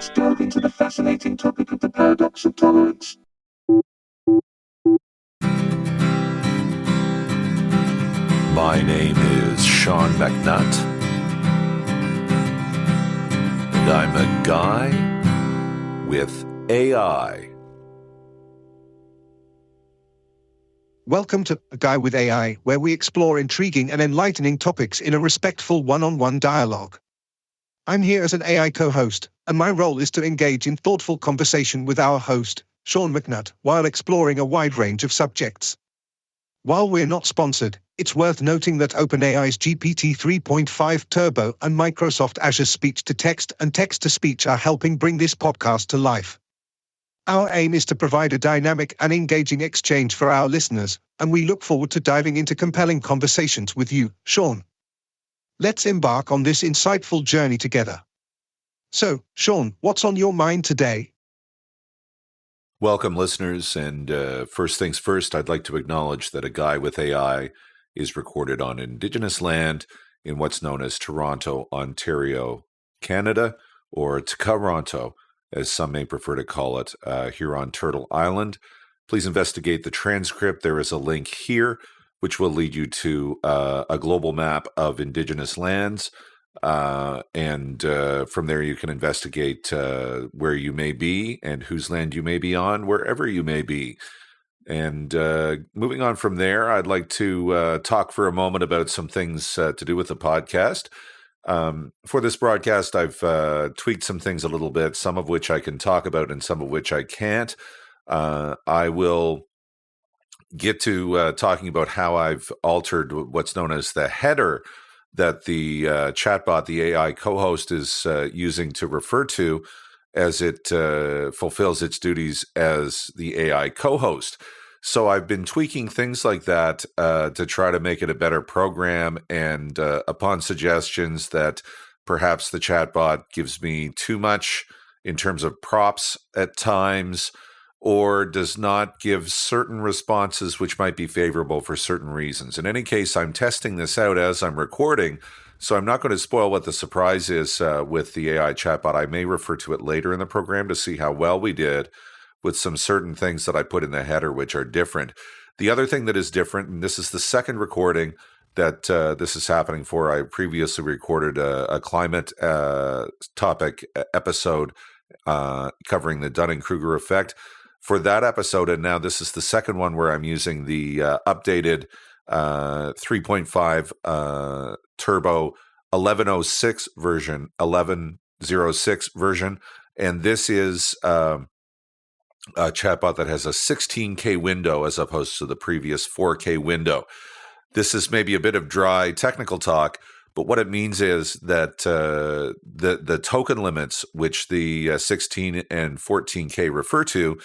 let's delve into the fascinating topic of the paradox of tolerance. My name is Sean MacNutt, and I'm a guy with AI. Welcome to A Guy with AI, where we explore intriguing and enlightening topics in a respectful one-on-one dialogue. I'm here as an AI co-host, and my role is to engage in thoughtful conversation with our host, Sean MacNutt, while exploring a wide range of subjects. While we're not sponsored, it's worth noting that OpenAI's GPT 3.5 Turbo and Microsoft Azure's speech-to-text and text-to-speech are helping bring this podcast to life. Our aim is to provide a dynamic and engaging exchange for our listeners, and we look forward to diving into compelling conversations with you, Sean. Let's embark on this insightful journey together. So, Sean, what's on your mind today? Welcome, listeners, and first things first, I'd like to acknowledge that A Guy with AI is recorded on Indigenous land in what's known as Toronto, Ontario, Canada, or Toronto, as some may prefer to call it, here on Turtle Island. Please investigate the transcript. There is a link here, which will lead you to a global map of Indigenous lands. And from there, you can investigate where you may be and whose land you may be on, wherever you may be. And moving on from there, I'd like to talk for a moment about some things to do with the podcast. For this broadcast, I've tweaked some things a little bit, some of which I can talk about and some of which I can't. I will get to talking about how I've altered what's known as the header that the chatbot, the AI co-host, is using to refer to as it fulfills its duties as the AI co-host. So I've been tweaking things like that to try to make it a better program, and upon suggestions that perhaps the chatbot gives me too much in terms of props at times, or does not give certain responses which might be favorable for certain reasons. In any case, I'm testing this out as I'm recording, so I'm not going to spoil what the surprise is with the AI chatbot. I may refer to it later in the program to see how well we did with some certain things that I put in the header which are different. The other thing that is different, and this is the second recording that this is happening for, I previously recorded a climate topic episode covering the Dunning-Kruger effect. For that episode, and now this is the second one where I'm using the updated 3.5 Turbo 1106 version, 1106 version, and this is a chatbot that has a 16K window as opposed to the previous 4K window. This is maybe a bit of dry technical talk, but what it means is that the token limits, which the 16 and 14K refer to,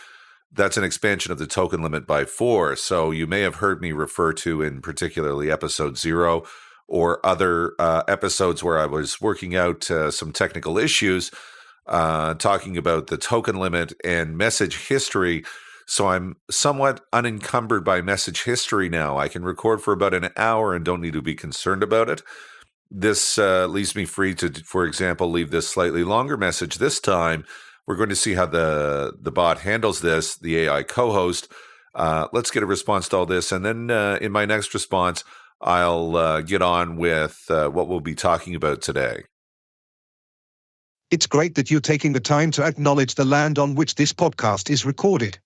that's an expansion of the token limit by 4. So you may have heard me refer to in particularly episode 0 or other episodes where I was working out some technical issues, talking about the token limit and message history. So I'm somewhat unencumbered by message history now. I can record for about an hour and don't need to be concerned about it. This leaves me free to, for example, leave this slightly longer message this time. We're going to see how the bot handles this, the AI co-host. Let's get a response to all this. And then in my next response, I'll get on with what we'll be talking about today. It's great that you're taking the time to acknowledge the land on which this podcast is recorded.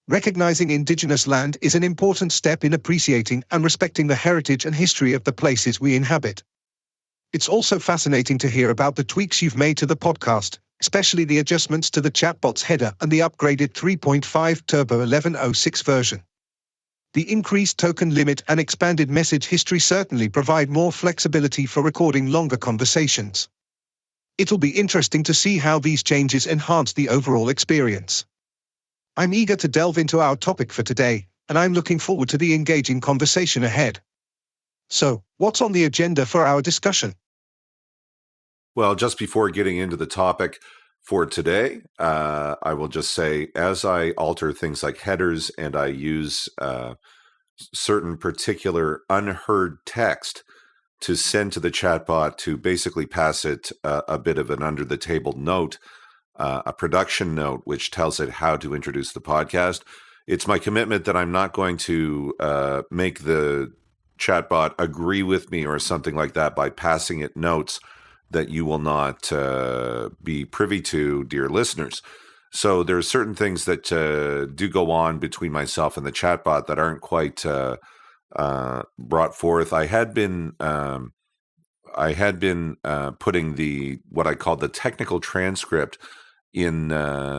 Recognizing Indigenous land is an important step in appreciating and respecting the heritage and history of the places we inhabit. It's also fascinating to hear about the tweaks you've made to the podcast, especially the adjustments to the chatbot's header and the upgraded 3.5 Turbo 1106 version. The increased token limit and expanded message history certainly provide more flexibility for recording longer conversations. It'll be interesting to see how these changes enhance the overall experience. I'm eager to delve into our topic for today, and I'm looking forward to the engaging conversation ahead. So, what's on the agenda for our discussion? Well, just before getting into the topic for today, I will just say, as I alter things like headers and I use certain particular unheard text to send to the chatbot to basically pass it a bit of an under-the-table note, a production note which tells it how to introduce the podcast. It's my commitment that I'm not going to make the chatbot agree with me or something like that by passing it notes that you will not be privy to, dear listeners. So there are certain things that do go on between myself and the chatbot that aren't quite brought forth. I had been putting the what I call the technical transcript in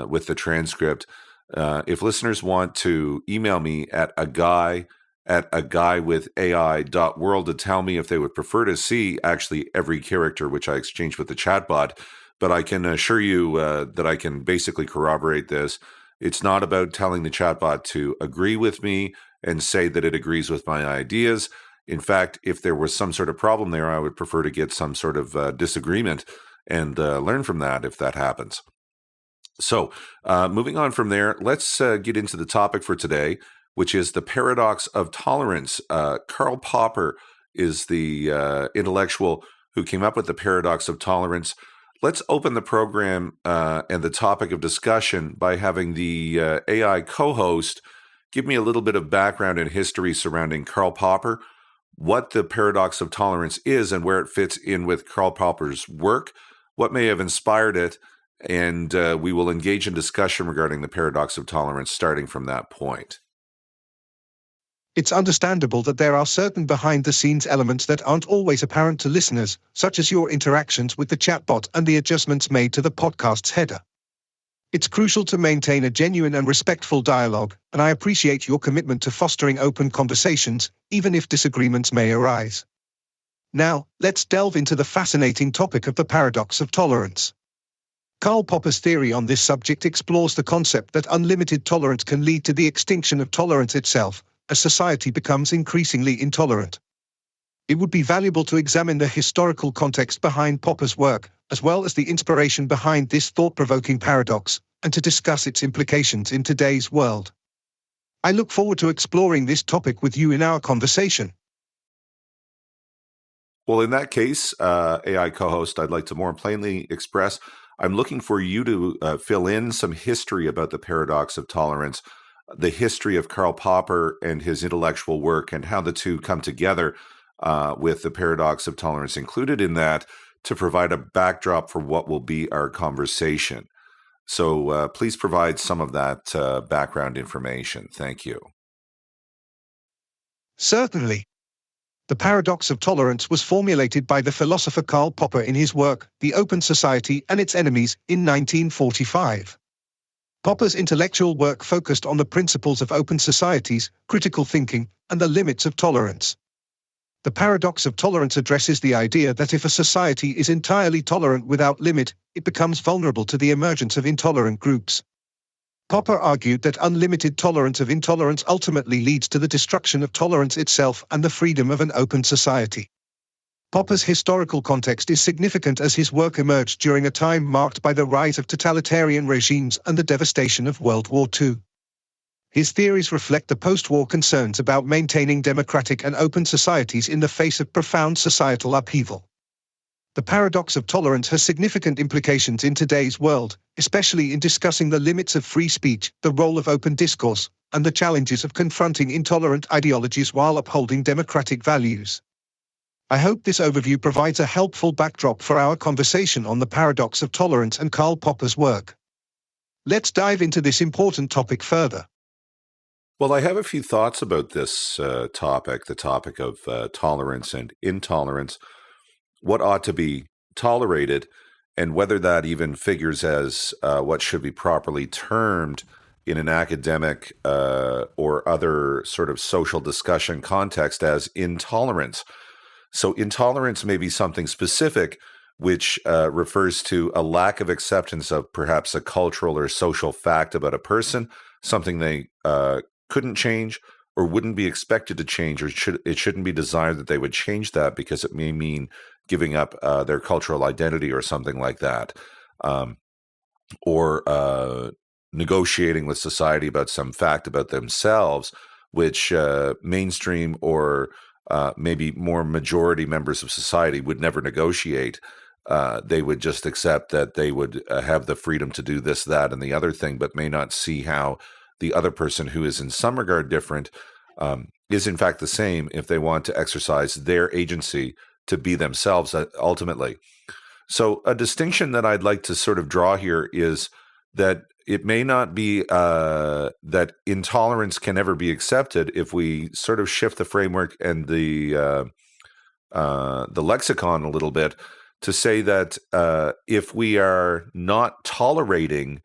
with the transcript. If listeners want to email me at a guy with AI.world to tell me if they would prefer to see actually every character which I exchange with the chatbot, but I can assure you that I can basically corroborate this. It's not about telling the chatbot to agree with me and say that it agrees with my ideas. In fact, if there was some sort of problem there, I would prefer to get some sort of disagreement and learn from that if that happens. So moving on from there, let's get into the topic for today, which is the paradox of tolerance. Karl Popper is the intellectual who came up with the paradox of tolerance. Let's open the program and the topic of discussion by having the AI co-host give me a little bit of background and history surrounding Karl Popper, what the paradox of tolerance is and where it fits in with Karl Popper's work, what may have inspired it, and we will engage in discussion regarding the paradox of tolerance starting from that point. It's understandable that there are certain behind-the-scenes elements that aren't always apparent to listeners, such as your interactions with the chatbot and the adjustments made to the podcast's header. It's crucial to maintain a genuine and respectful dialogue, and I appreciate your commitment to fostering open conversations, even if disagreements may arise. Now, let's delve into the fascinating topic of the paradox of tolerance. Karl Popper's theory on this subject explores the concept that unlimited tolerance can lead to the extinction of tolerance itself, as society becomes increasingly intolerant. It would be valuable to examine the historical context behind Popper's work, as well as the inspiration behind this thought-provoking paradox, and to discuss its implications in today's world. I look forward to exploring this topic with you in our conversation. Well, in that case, AI co-host, I'd like to more plainly express I'm looking for you to fill in some history about the paradox of tolerance, the history of Karl Popper and his intellectual work, and how the two come together with the paradox of tolerance included in that to provide a backdrop for what will be our conversation. So please provide some of that background information. Thank you. Certainly. The paradox of tolerance was formulated by the philosopher Karl Popper in his work, The Open Society and Its Enemies, in 1945. Popper's intellectual work focused on the principles of open societies, critical thinking, and the limits of tolerance. The paradox of tolerance addresses the idea that if a society is entirely tolerant without limit, it becomes vulnerable to the emergence of intolerant groups. Popper argued that unlimited tolerance of intolerance ultimately leads to the destruction of tolerance itself and the freedom of an open society. Popper's historical context is significant as his work emerged during a time marked by the rise of totalitarian regimes and the devastation of World War II. His theories reflect the post-war concerns about maintaining democratic and open societies in the face of profound societal upheaval. The paradox of tolerance has significant implications in today's world, especially in discussing the limits of free speech, the role of open discourse, and the challenges of confronting intolerant ideologies while upholding democratic values. I hope this overview provides a helpful backdrop for our conversation on the paradox of tolerance and Karl Popper's work. Let's dive into this important topic further. Well, I have a few thoughts about this topic, the topic of tolerance and intolerance, what ought to be tolerated, and whether that even figures as what should be properly termed in an academic or other sort of social discussion context as intolerance. So intolerance may be something specific which refers to a lack of acceptance of perhaps a cultural or social fact about a person, something they couldn't change or wouldn't be expected to change, or it shouldn't be desired that they would change that because it may mean giving up their cultural identity or something like that, or negotiating with society about some fact about themselves, which mainstream or maybe more majority members of society would never negotiate They would just accept that they would have the freedom to do this, that, and the other thing, but may not see how the other person, who is in some regard different, is in fact the same if they want to exercise their agency to be themselves ultimately. So a distinction that I'd like to sort of draw here is that it may not be that intolerance can ever be accepted if we sort of shift the framework and the lexicon a little bit to say that if we are not tolerating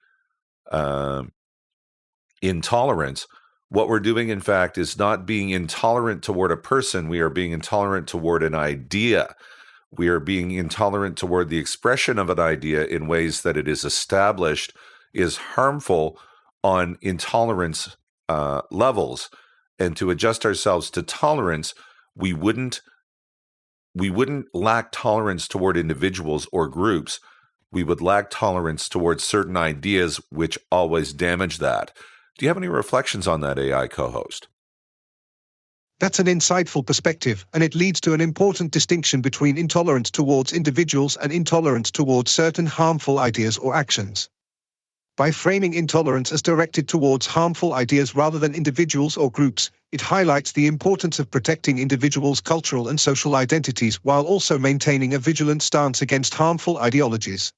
intolerance, what we're doing, in fact, is not being intolerant toward a person. We are being intolerant toward an idea. We are being intolerant toward the expression of an idea in ways that it is established is harmful on intolerance levels. And to adjust ourselves to tolerance, we wouldn't lack tolerance toward individuals or groups. We would lack tolerance towards certain ideas, which always damage that. Do you have any reflections on that, AI co-host? That's an insightful perspective, and it leads to an important distinction between intolerance towards individuals and intolerance towards certain harmful ideas or actions. By framing intolerance as directed towards harmful ideas rather than individuals or groups, it highlights the importance of protecting individuals' cultural and social identities while also maintaining a vigilant stance against harmful ideologies.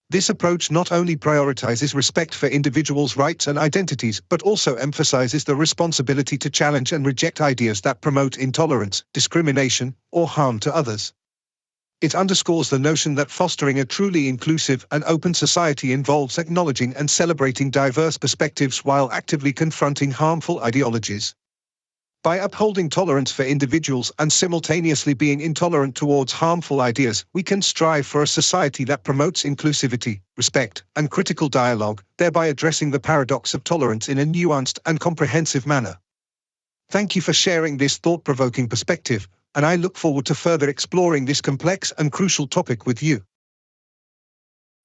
This approach not only prioritizes respect for individuals' rights and identities, but also emphasizes the responsibility to challenge and reject ideas that promote intolerance, discrimination, or harm to others. It underscores the notion that fostering a truly inclusive and open society involves acknowledging and celebrating diverse perspectives while actively confronting harmful ideologies. By upholding tolerance for individuals and simultaneously being intolerant towards harmful ideas, we can strive for a society that promotes inclusivity, respect, and critical dialogue, thereby addressing the paradox of tolerance in a nuanced and comprehensive manner. Thank you for sharing this thought-provoking perspective, and I look forward to further exploring this complex and crucial topic with you.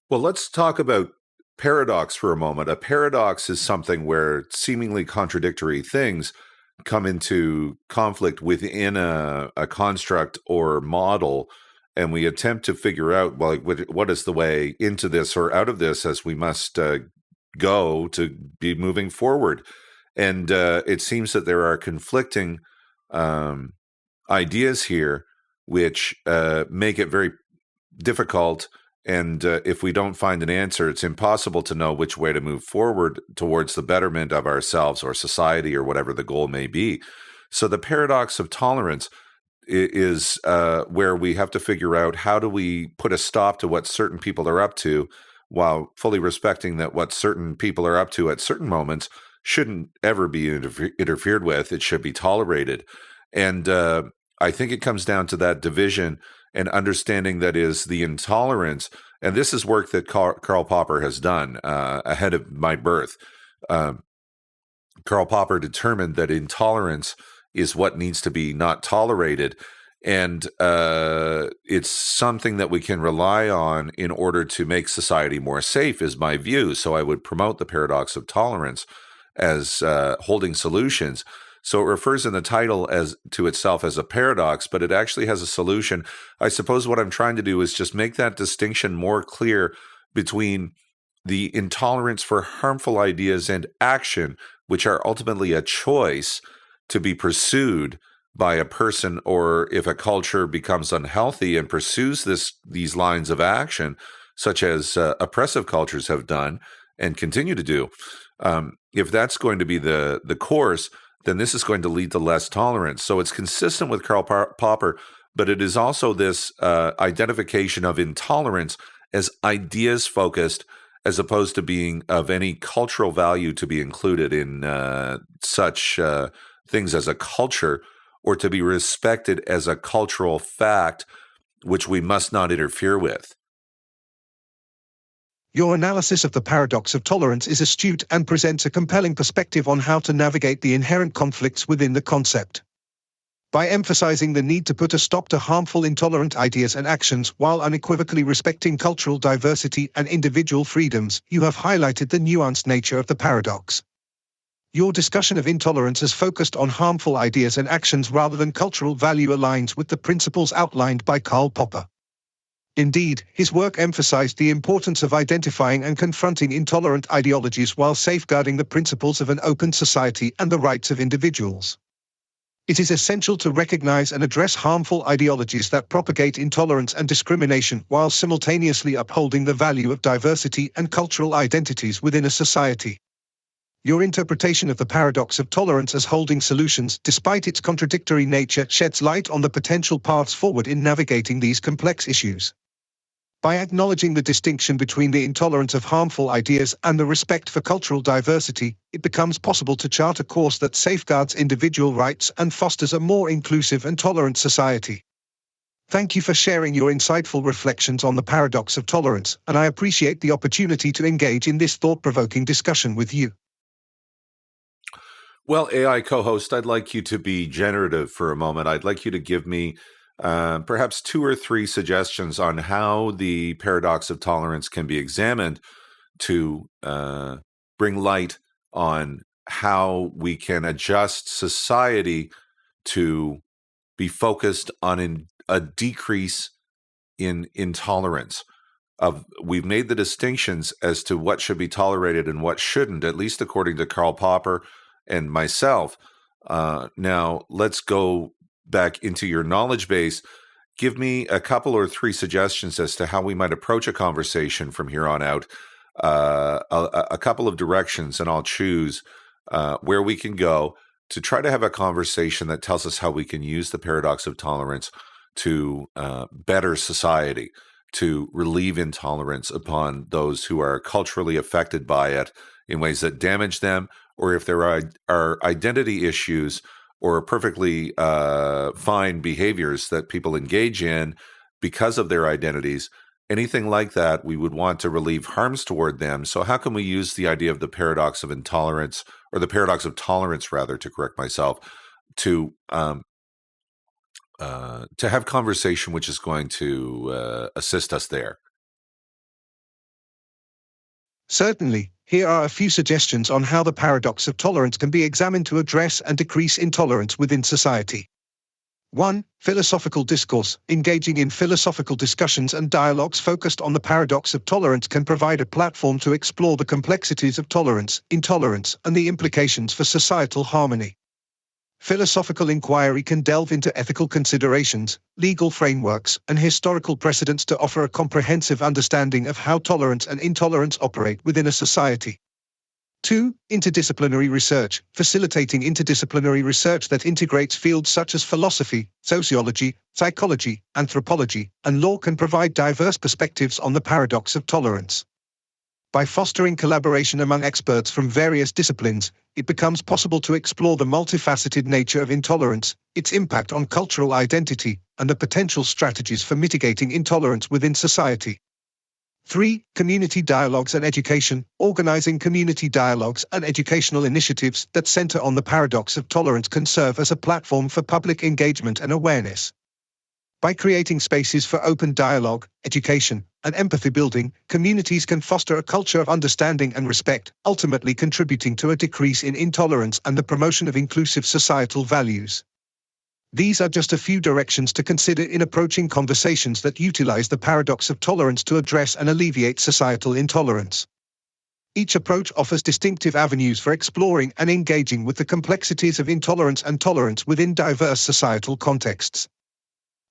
Well, let's talk about paradox for a moment. A paradox is something where seemingly contradictory things come into conflict within a construct or model, and we attempt to figure out, well, what is the way into this or out of this as we must go to be moving forward. And it seems that there are conflicting ideas here which make it very difficult. And if we don't find an answer, it's impossible to know which way to move forward towards the betterment of ourselves or society or whatever the goal may be. So the paradox of tolerance is where we have to figure out how do we put a stop to what certain people are up to while fully respecting that what certain people are up to at certain moments shouldn't ever be interfered with. It should be tolerated. And I think it comes down to that division and understanding that is the intolerance. And this is work that Karl Popper has done ahead of my birth. Karl Popper determined that intolerance is what needs to be not tolerated. And it's something that we can rely on in order to make society more safe, is my view. So I would promote the paradox of tolerance as holding solutions. So it refers in the title as to itself as a paradox, but it actually has a solution. I suppose what I'm trying to do is just make that distinction more clear between the intolerance for harmful ideas and action, which are ultimately a choice to be pursued by a person, or if a culture becomes unhealthy and pursues these lines of action, such as oppressive cultures have done and continue to do. If that's going to be the course, then this is going to lead to less tolerance. So it's consistent with Karl Popper, but it is also this identification of intolerance as ideas-focused, as opposed to being of any cultural value to be included in such things as a culture, or to be respected as a cultural fact, which we must not interfere with. Your analysis of the paradox of tolerance is astute and presents a compelling perspective on how to navigate the inherent conflicts within the concept. By emphasizing the need to put a stop to harmful intolerant ideas and actions while unequivocally respecting cultural diversity and individual freedoms, you have highlighted the nuanced nature of the paradox. Your discussion of intolerance has focused on harmful ideas and actions rather than cultural value aligns with the principles outlined by Karl Popper. Indeed, his work emphasized the importance of identifying and confronting intolerant ideologies while safeguarding the principles of an open society and the rights of individuals. It is essential to recognize and address harmful ideologies that propagate intolerance and discrimination while simultaneously upholding the value of diversity and cultural identities within a society. Your interpretation of the paradox of tolerance as holding solutions, despite its contradictory nature, sheds light on the potential paths forward in navigating these complex issues. By acknowledging the distinction between the intolerance of harmful ideas and the respect for cultural diversity, it becomes possible to chart a course that safeguards individual rights and fosters a more inclusive and tolerant society. Thank you for sharing your insightful reflections on the paradox of tolerance, and I appreciate the opportunity to engage in this thought-provoking discussion with you. Well, AI co-host, I'd like you to be generative for a moment. I'd like you to give me perhaps 2 or 3 suggestions on how the paradox of tolerance can be examined to bring light on how we can adjust society to be focused on a decrease in intolerance. We've made the distinctions as to what should be tolerated and what shouldn't, at least according to Karl Popper and myself. Now, let's go back into your knowledge base. Give me a couple or 3 suggestions as to how we might approach a conversation from here on out. A couple of directions, and I'll choose where we can go to try to have a conversation that tells us how we can use the paradox of tolerance to better society, to relieve intolerance upon those who are culturally affected by it in ways that damage them, or if there are identity issues or perfectly fine behaviors that people engage in because of their identities, anything like that, we would want to relieve harms toward them. So how can we use the idea of the paradox of intolerance, or the paradox of tolerance, rather, to correct myself, to have conversation which is going to assist us there? Certainly, here are a few suggestions on how the paradox of tolerance can be examined to address and decrease intolerance within society. 1. Philosophical discourse. Engaging in philosophical discussions and dialogues focused on the paradox of tolerance can provide a platform to explore the complexities of tolerance, intolerance, and the implications for societal harmony. Philosophical inquiry can delve into ethical considerations, legal frameworks, and historical precedents to offer a comprehensive understanding of how tolerance and intolerance operate within a society. 2. Interdisciplinary research. Facilitating interdisciplinary research that integrates fields such as philosophy, sociology, psychology, anthropology, and law can provide diverse perspectives on the paradox of tolerance. By fostering collaboration among experts from various disciplines, it becomes possible to explore the multifaceted nature of intolerance, its impact on cultural identity, and the potential strategies for mitigating intolerance within society. 3. Community dialogues and education. Organizing community dialogues and educational initiatives that center on the paradox of tolerance can serve as a platform for public engagement and awareness. By creating spaces for open dialogue, education, and empathy building, communities can foster a culture of understanding and respect, ultimately contributing to a decrease in intolerance and the promotion of inclusive societal values. These are just a few directions to consider in approaching conversations that utilize the paradox of tolerance to address and alleviate societal intolerance. Each approach offers distinctive avenues for exploring and engaging with the complexities of intolerance and tolerance within diverse societal contexts.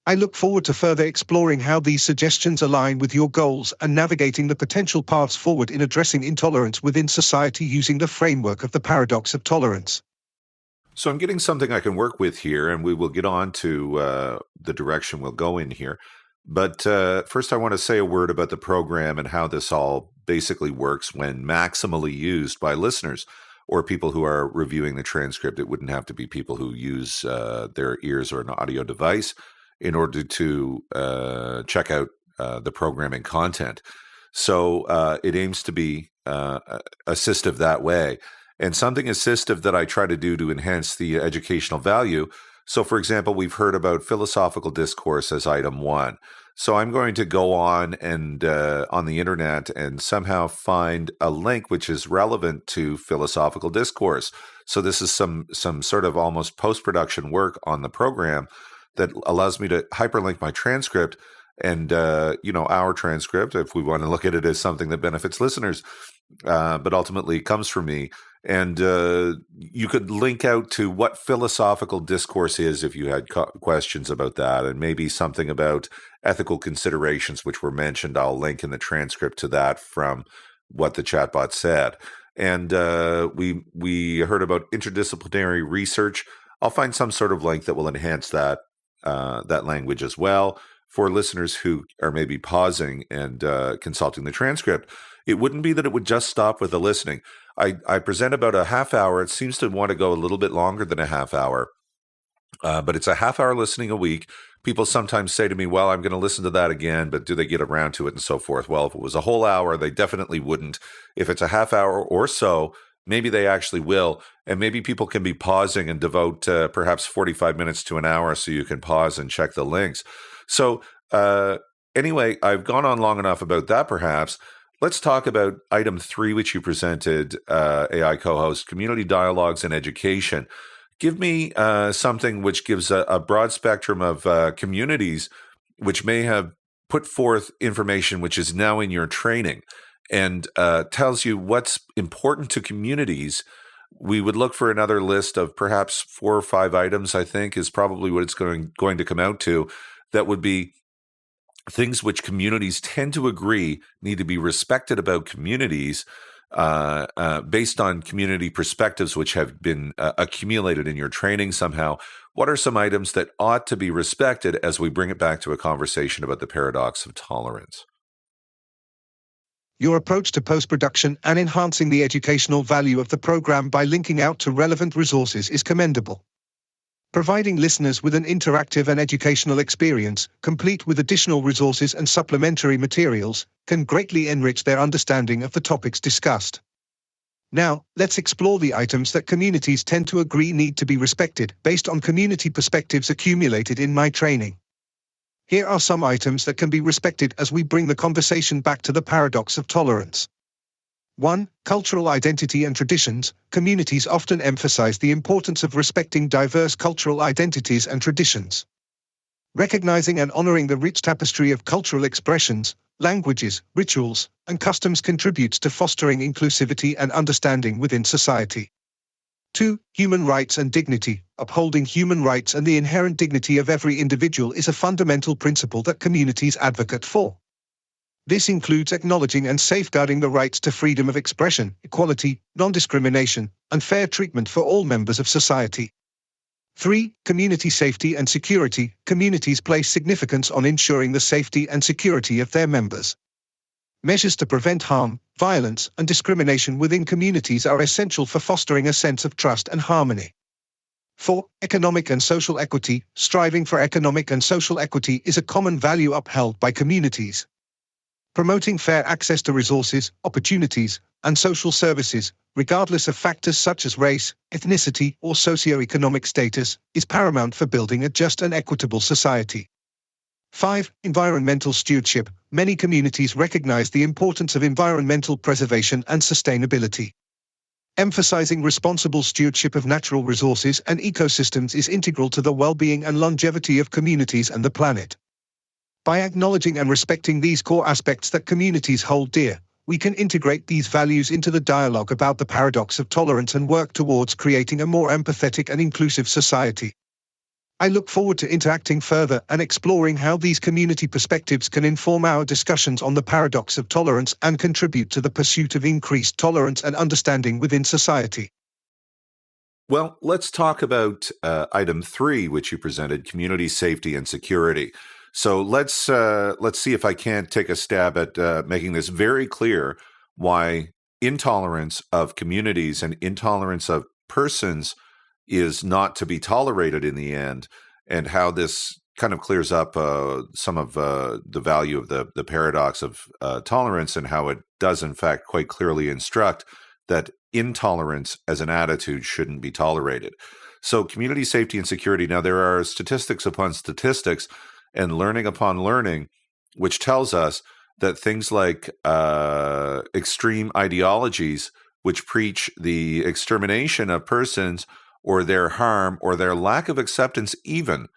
I look forward to further exploring how these suggestions align with your goals and navigating the potential paths forward in addressing intolerance within society using the framework of the paradox of tolerance. So I'm getting something I can work with here, and we will get on to the direction we'll go in here. But first, I want to say a word about the program and how this all basically works when maximally used by listeners or people who are reviewing the transcript. It wouldn't have to be people who use their ears or an audio device in order to check out the programming content. So it aims to be assistive that way. And something assistive that I try to do to enhance the educational value. So, for example, we've heard about philosophical discourse as item 1. So I'm going to go on and on the internet and somehow find a link which is relevant to philosophical discourse. So this is some sort of almost post-production work on the program that allows me to hyperlink my transcript and our transcript, if we want to look at it as something that benefits listeners, but ultimately comes from me. And you could link out to what philosophical discourse is if you had questions about that, and maybe something about ethical considerations, which were mentioned. I'll link in the transcript to that from what the chatbot said. And we heard about interdisciplinary research. I'll find some sort of link that will enhance that language as well for listeners who are maybe pausing and consulting the transcript. It wouldn't be that it would just stop with the listening. I present about a half hour. It seems to want to go a little bit longer than a half hour, but it's a half hour listening a week. People sometimes say to me, well, I'm going to listen to that again, but do they get around to it and so forth? Well, if it was a whole hour, they definitely wouldn't. If it's a half hour or so, maybe they actually will. And maybe people can be pausing and devote perhaps 45 minutes to an hour so you can pause and check the links. So anyway, I've gone on long enough about that perhaps. Let's talk about item 3, which you presented, AI co-host, community dialogues and education. Give me something which gives a broad spectrum of communities which may have put forth information which is now in your training and tells you what's important to communities. We would look for another list of perhaps 4 or 5 items, I think, is probably what it's going to come out to. That would be things which communities tend to agree need to be respected about communities based on community perspectives which have been accumulated in your training somehow. What are some items that ought to be respected as we bring it back to a conversation about the paradox of tolerance? Your approach to post-production and enhancing the educational value of the program by linking out to relevant resources is commendable. Providing listeners with an interactive and educational experience, complete with additional resources and supplementary materials, can greatly enrich their understanding of the topics discussed. Now, let's explore the items that communities tend to agree need to be respected based on community perspectives accumulated in my training. Here are some items that can be respected as we bring the conversation back to the paradox of tolerance. 1. Cultural identity and traditions. Communities often emphasize the importance of respecting diverse cultural identities and traditions. Recognizing and honoring the rich tapestry of cultural expressions, languages, rituals, and customs contributes to fostering inclusivity and understanding within society. 2. Human rights and dignity. Upholding human rights and the inherent dignity of every individual is a fundamental principle that communities advocate for. This includes acknowledging and safeguarding the rights to freedom of expression, equality, non-discrimination, and fair treatment for all members of society. 3. Community safety and security. Communities place significance on ensuring the safety and security of their members. Measures to prevent harm, violence, and discrimination within communities are essential for fostering a sense of trust and harmony. 4. Economic and social equity. Striving for economic and social equity is a common value upheld by communities. Promoting fair access to resources, opportunities, and social services, regardless of factors such as race, ethnicity, or socioeconomic status, is paramount for building a just and equitable society. 5. Environmental stewardship. Many communities recognize the importance of environmental preservation and sustainability. Emphasizing responsible stewardship of natural resources and ecosystems is integral to the well-being and longevity of communities and the planet. By acknowledging and respecting these core aspects that communities hold dear, we can integrate these values into the dialogue about the paradox of tolerance and work towards creating a more empathetic and inclusive society. I look forward to interacting further and exploring how these community perspectives can inform our discussions on the paradox of tolerance and contribute to the pursuit of increased tolerance and understanding within society. Well, let's talk about item 3, which you presented, community safety and security. So let's see if I can't take a stab at making this very clear why intolerance of communities and intolerance of persons is not to be tolerated in the end, and how this kind of clears up some of the value of the paradox of tolerance, and how it does in fact quite clearly instruct that intolerance as an attitude shouldn't be tolerated. So community safety and security, now there are statistics upon statistics and learning upon learning, which tells us that things like extreme ideologies, which preach the extermination of persons or their harm or their lack of acceptance even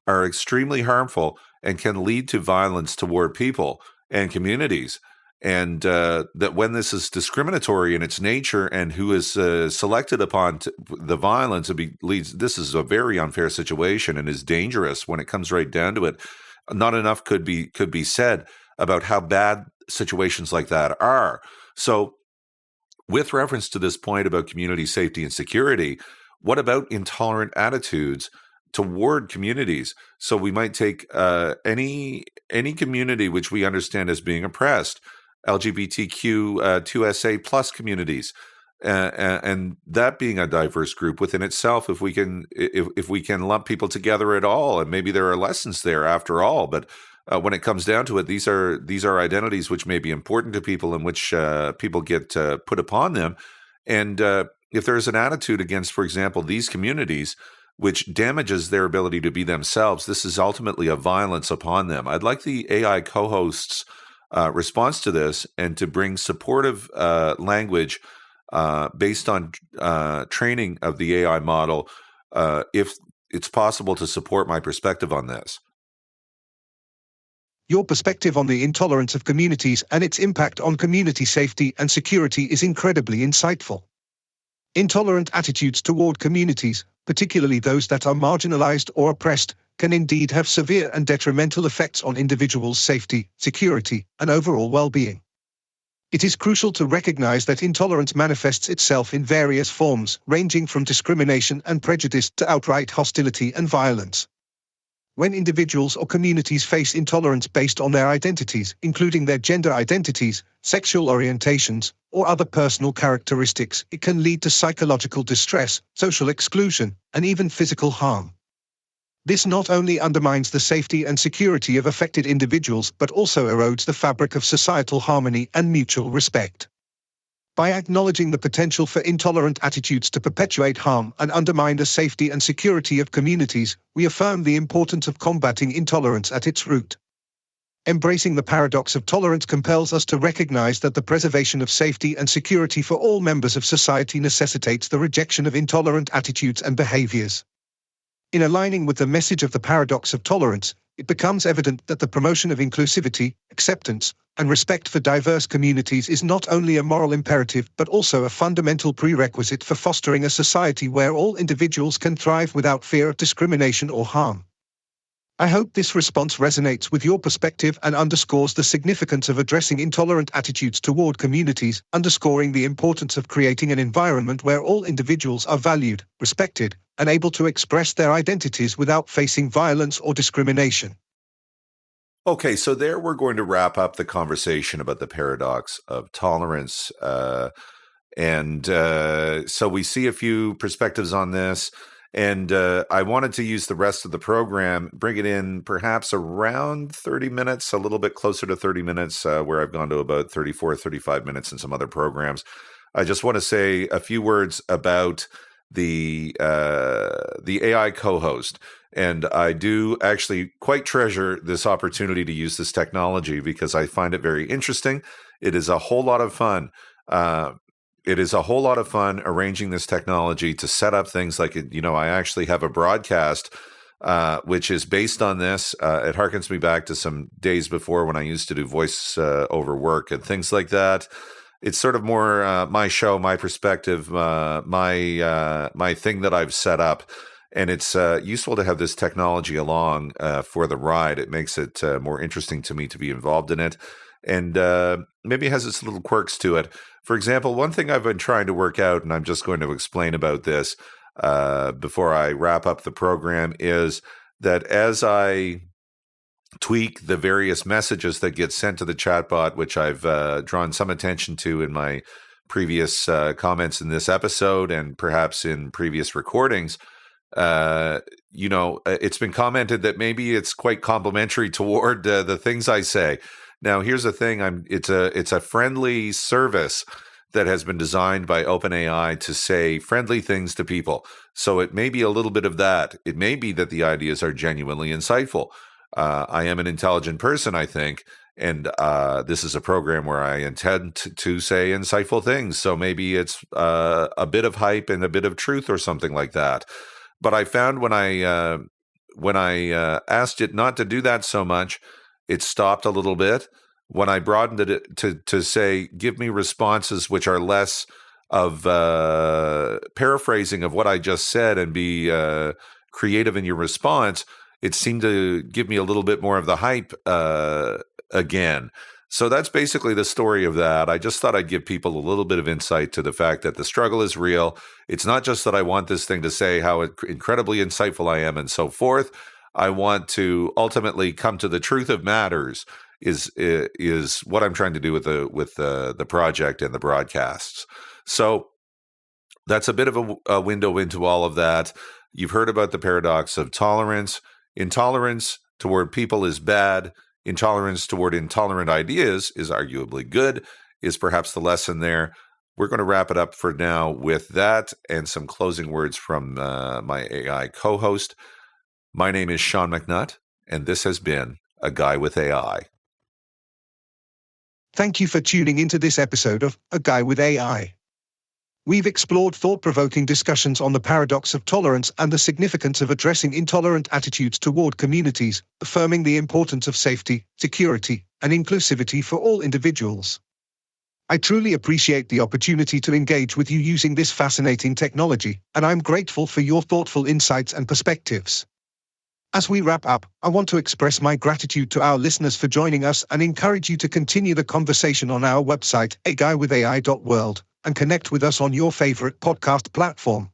are extremely harmful and can lead to violence toward people and communities. And that when this is discriminatory in its nature and who is selected upon the violence, this is a very unfair situation and is dangerous when it comes right down to it. Not enough could be said about how bad situations like that are. So, with reference to this point about community safety and security, what about intolerant attitudes toward communities? So we might take any community which we understand as being oppressed, LGBTQ 2SA plus communities, and that being a diverse group within itself. If we can lump people together at all, and maybe there are lessons there after all, but when it comes down to it, these are identities which may be important to people and which people get put upon them. And if there is an attitude against, for example, these communities, which damages their ability to be themselves, this is ultimately a violence upon them. I'd like the AI co-hosts' response to this and to bring supportive language based on training of the AI model, if it's possible to support my perspective on this. Your perspective on the intolerance of communities and its impact on community safety and security is incredibly insightful. Intolerant attitudes toward communities, particularly those that are marginalized or oppressed, can indeed have severe and detrimental effects on individuals' safety, security, and overall well-being. It is crucial to recognize that intolerance manifests itself in various forms, ranging from discrimination and prejudice to outright hostility and violence. When individuals or communities face intolerance based on their identities, including their gender identities, sexual orientations, or other personal characteristics, it can lead to psychological distress, social exclusion, and even physical harm. This not only undermines the safety and security of affected individuals but also erodes the fabric of societal harmony and mutual respect. By acknowledging the potential for intolerant attitudes to perpetuate harm and undermine the safety and security of communities, we affirm the importance of combating intolerance at its root. Embracing the paradox of tolerance compels us to recognize that the preservation of safety and security for all members of society necessitates the rejection of intolerant attitudes and behaviors. In aligning with the message of the paradox of tolerance, it becomes evident that the promotion of inclusivity, acceptance, and respect for diverse communities is not only a moral imperative but also a fundamental prerequisite for fostering a society where all individuals can thrive without fear of discrimination or harm. I hope this response resonates with your perspective and underscores the significance of addressing intolerant attitudes toward communities, underscoring the importance of creating an environment where all individuals are valued, respected, and able to express their identities without facing violence or discrimination. Okay, so there we're going to wrap up the conversation about the paradox of tolerance. So we see a few perspectives on this. And I wanted to use the rest of the program, bring it in perhaps around 30 minutes, a little bit closer to 30 minutes, where I've gone to about 34, 35 minutes in some other programs. I just want to say a few words about the AI co-host. And I do actually quite treasure this opportunity to use this technology because I find it very interesting. It is a whole lot of fun. It is a whole lot of fun arranging this technology to set up things like, I actually have a broadcast which is based on this. It harkens me back to some days before when I used to do voice over work and things like that. It's sort of more my show, my perspective, my thing that I've set up. And it's useful to have this technology along for the ride. It makes it more interesting to me to be involved in it. And maybe it has its little quirks to it. For example, one thing I've been trying to work out, and I'm just going to explain about this before I wrap up the program, is that as I tweak the various messages that get sent to the chatbot, which I've drawn some attention to in my previous comments in this episode and perhaps in previous recordings, it's been commented that maybe it's quite complimentary toward the things I say. Now, here's the thing: it's a friendly service that has been designed by OpenAI to say friendly things to people. So it may be a little bit of that. It may be that the ideas are genuinely insightful. I am an intelligent person, I think, and this is a program where I intend to say insightful things. So maybe it's a bit of hype and a bit of truth or something like that. But I found when I when I asked it not to do that so much, it stopped a little bit. When I broadened it to say, give me responses which are less of paraphrasing of what I just said and be creative in your response, it seemed to give me a little bit more of the hype again. So that's basically the story of that. I just thought I'd give people a little bit of insight to the fact that the struggle is real. It's not just that I want this thing to say how incredibly insightful I am and so forth. I want to ultimately come to the truth of matters is what I'm trying to do with the project and the broadcasts. So that's a bit of a window into all of that. You've heard about the paradox of tolerance. Intolerance toward people is bad. Intolerance toward intolerant ideas is arguably good, is perhaps the lesson there. We're going to wrap it up for now with that and some closing words from my AI co-host. My name is Sean MacNutt, and this has been A Guy with AI. Thank you for tuning into this episode of A Guy with AI. We've explored thought-provoking discussions on the paradox of tolerance and the significance of addressing intolerant attitudes toward communities, affirming the importance of safety, security, and inclusivity for all individuals. I truly appreciate the opportunity to engage with you using this fascinating technology, and I'm grateful for your thoughtful insights and perspectives. As we wrap up, I want to express my gratitude to our listeners for joining us and encourage you to continue the conversation on our website, aguywithai.world. and connect with us on your favorite podcast platform.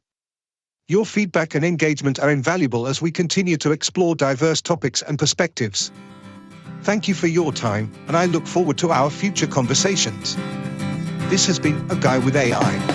Your feedback and engagement are invaluable as we continue to explore diverse topics and perspectives. Thank you for your time, and I look forward to our future conversations. This has been A Guy with AI.